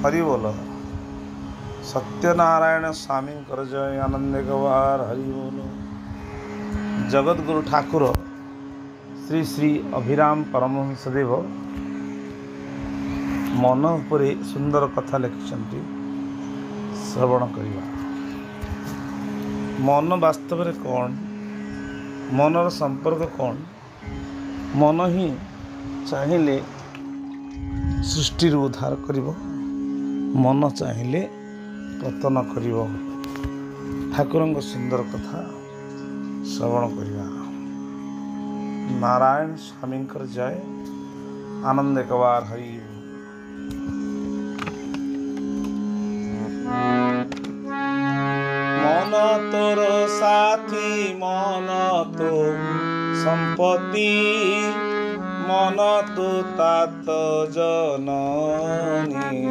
हरि बोल। सत्यनारायण स्वामी कर जय, आनंद गवार हरि बोल। जगतगुरु ठाकुर श्री श्री अभिराम परमहंस देव मन उपरे सुंदर कथा लिखिछन्ति, श्रवण करिबा। मन वास्तव में कौन, मनर संपर्क कौन? मन ही चाहिए सृष्टि उद्धार करिब, मन चाहिए पतन करिब। ठाकुरंग सुंदर कथा श्रवण करिबा। नारायण स्वामी जय, आनंद एकबार हरि। मन तोर साथी, मन तो संपत्ति, मन तो तात जननी।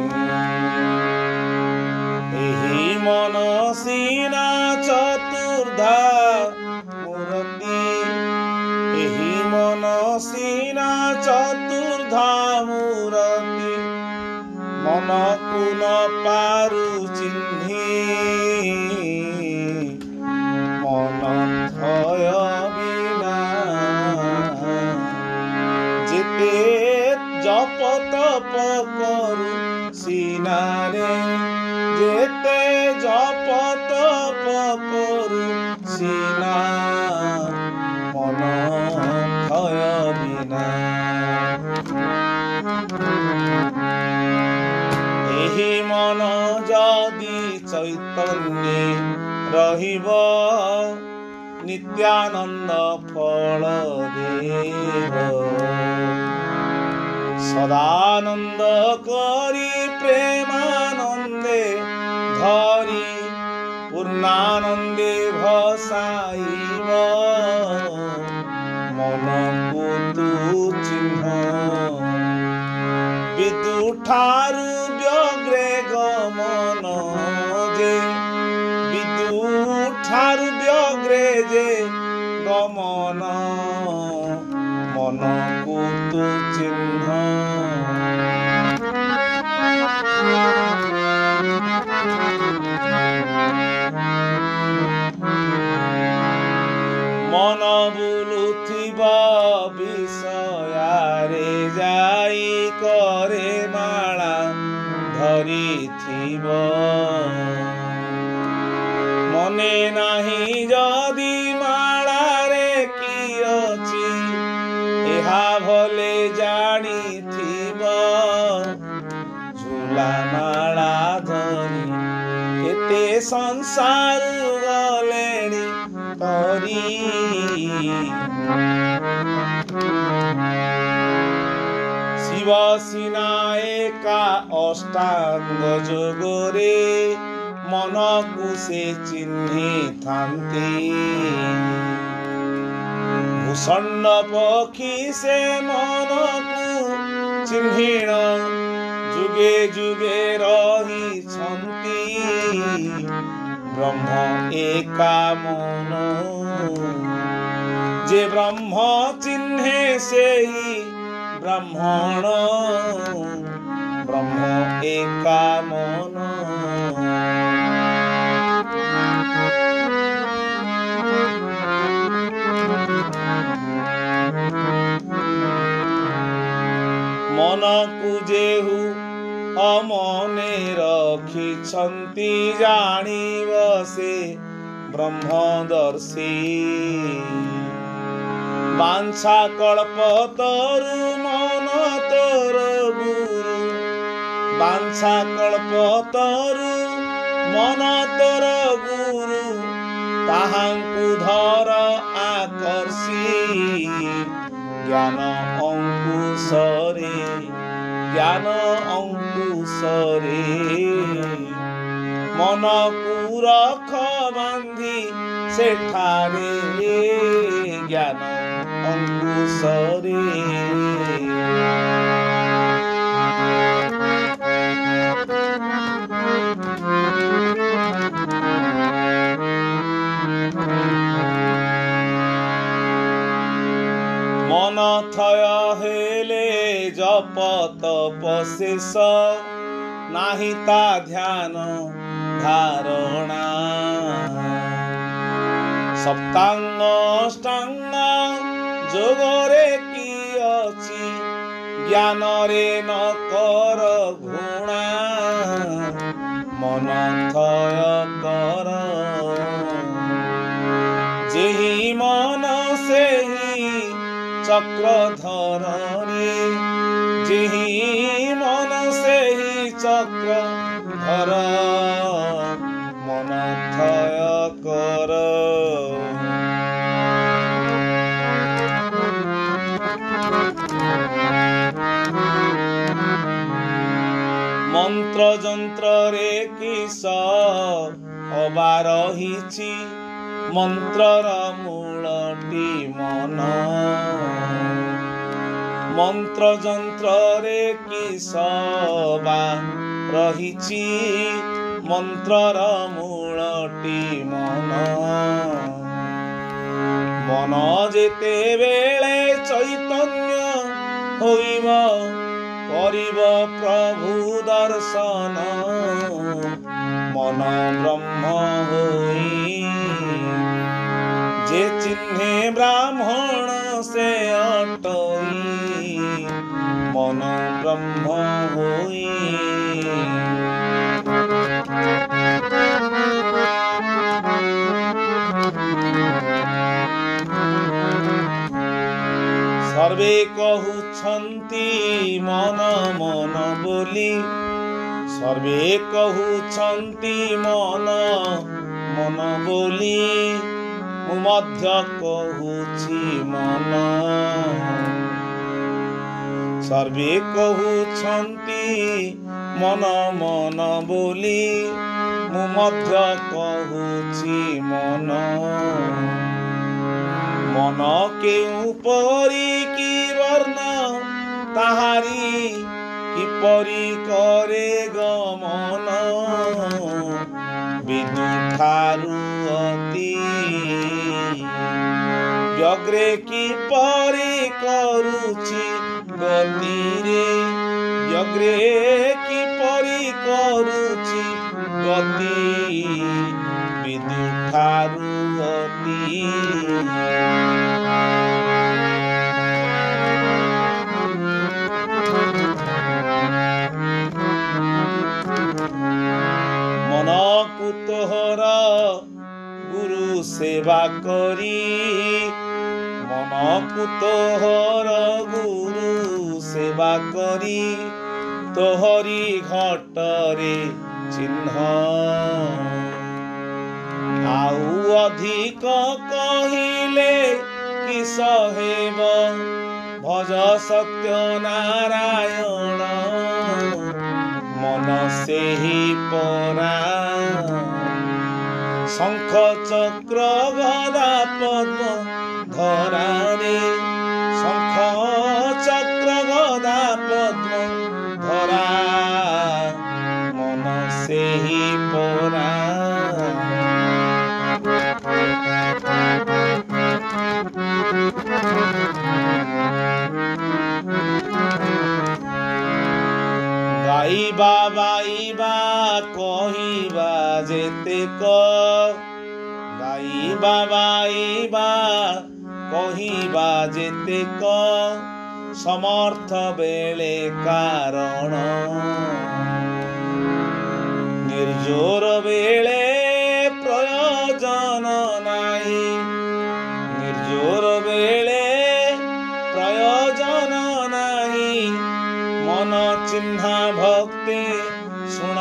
एही मन सीना चतुर्धा मूर्ति, एही मन सीना चतुर्धा मूर्ति। मन को न पारु चिन्हि, मन थय बिना। जेते जप तप करू सीनारे, जेते जप तप करू सीना। मन थय बिना। एही मन जदि चैतन्य रहिब, नित्यानंद फल देव। सदानंद करी प्रेमानंदे धरी, पूर्णानंदे भसाइब। मन को तू चिन्ह, विदु ठारु व्यग्रे गमन जे। विदु ठारु व्यग्रे जे गमन, मन को तू चिन्ह। मन बुलुथिबा विषयारे जाई, करे माला धरिथिब। मने नाही जदि मालारे कि अछि, एहा भले जानिथिब। झूला माला धरी केते संसार गलेणी तरी। शिव सिना एका अष्टांग जोगरे, मन को से चिन्हि थांती। भूषण पक्षी से मन को चिन्हिण, जुगे जुगे रही छंती। ब्रह्म एका मन, जे ब्रह्म चिन्हे से ही ब्राह्मण। ब्रह्म एका मन। मन को जेहु अमने रखिछन्ति, जानिब से ब्रह्मदर्शी। वांछा कल्प तरु मन तोर गुरु, वांछा कल्प तरु मन तोर गुरु। ताहांकु धर आकर्षी, ज्ञान अंकुशरे, ज्ञान अंकुशरे। मन को रख बांधी सेठारे, ज्ञान अंकुशरे। मन थय हेले जप तप शेष, नाही ता ध्यान धारणा सप्तांग अष्टांग जोगरे की अछि ज्ञान रे न कर घृणा मन थय कर जेहि मन सेहि चक्रधर रे जेहि मन सेहि चक्रधर मन थय कर मंत्र जंत्र रे किस अबा रहिछि मंत्रर मूलटी मन मंत्र जंत्र रे किस अबा रहिछि मंत्रर मूलटी मन मन जेते बेले चैतन्य होइब करिब प्रभु दर्शन मन ब्रह्म होई जे चिन्हे ब्राह्मण से अटई मन ब्रह्म होई सर्वे कहउछन्ति मन मन बोली सर्वे कहउछन्ति मन मन बोली मु मध्य कहउछि मन सर्वे कहउछन्ति मन मन बोली मु मध्य कहउछि मन मन केउ परी की वर्ण ताहारी किपरि करे गमन विदुठारु अति व्यग्रे किपरि करुछि गति रे व्यग्रे किपरि करुछि गति विदुठारु अति मन कुतोहर गुरु सेवा करी मन कुतोहर गुरु सेवा करी तोहरी घटरे चिन्ह आउ अधिक कहिले किस हेब भज सत्य नारायण मन सेहि परा शंख चक्र गदा पद्म धरा रे शंख चक्र गदा पद्म धरा मन सेहि परा गाइबा कहिबा जेतेक गाइबा कहिबा जेतेक समर्थ बेले कारण निर्जोर बेले प्रयोजन नाही निर्जोर बेले प्रयोजन नाही मन चिन्हा भक्ति सुन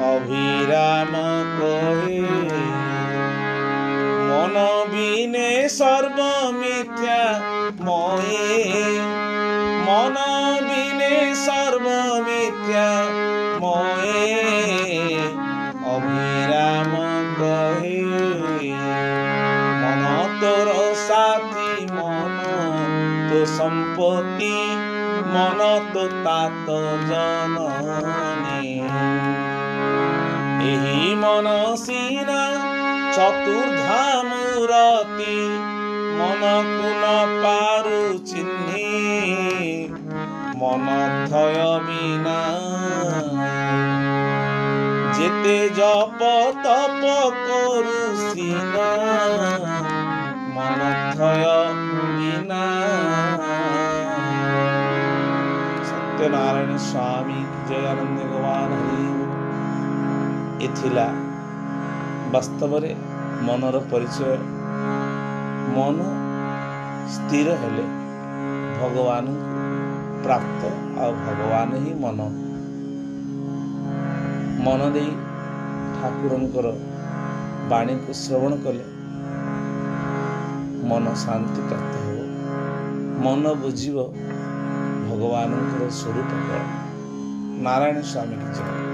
अभिराम कहे मन बिने सर्व मिथ्या मोहे मन बिने सर्व मिथ्या मोहे अभिराम कहे मन तोर साथी मन तो संपत्ति मन तो तात जननी एही मन सीना चतुर्धा मूरति मन कुन पारु चिन्ही মন থয় বিনা যেতে জপ তপ করু সিনা মন থয় বিনা। ସତ୍ୟନାରାୟଣ ସ୍ୱାମୀ ଜୟାନନ୍ଦ ଭଗବାନ ହରି। ଏଥିଲା ବାସ୍ତବରେ ମନର ପରିଚୟ। ମନ ସ୍ଥିର ହେଲେ ଭଗବାନଙ୍କୁ ପ୍ରାପ୍ତ, ଆଉ ଭଗବାନ ହିଁ ମନ। ମନ ଦେଇ ଠାକୁରଙ୍କର ବାଣୀକୁ ଶ୍ରବଣ କଲେ ମନ ଶାନ୍ତି ପ୍ରାପ୍ତ ହେବ। ମନ ବୁଝିବ ଭଗବାନଙ୍କର ସ୍ୱରୂପ। ନାରାୟଣ ସ୍ୱାମୀ କି ଜୟ।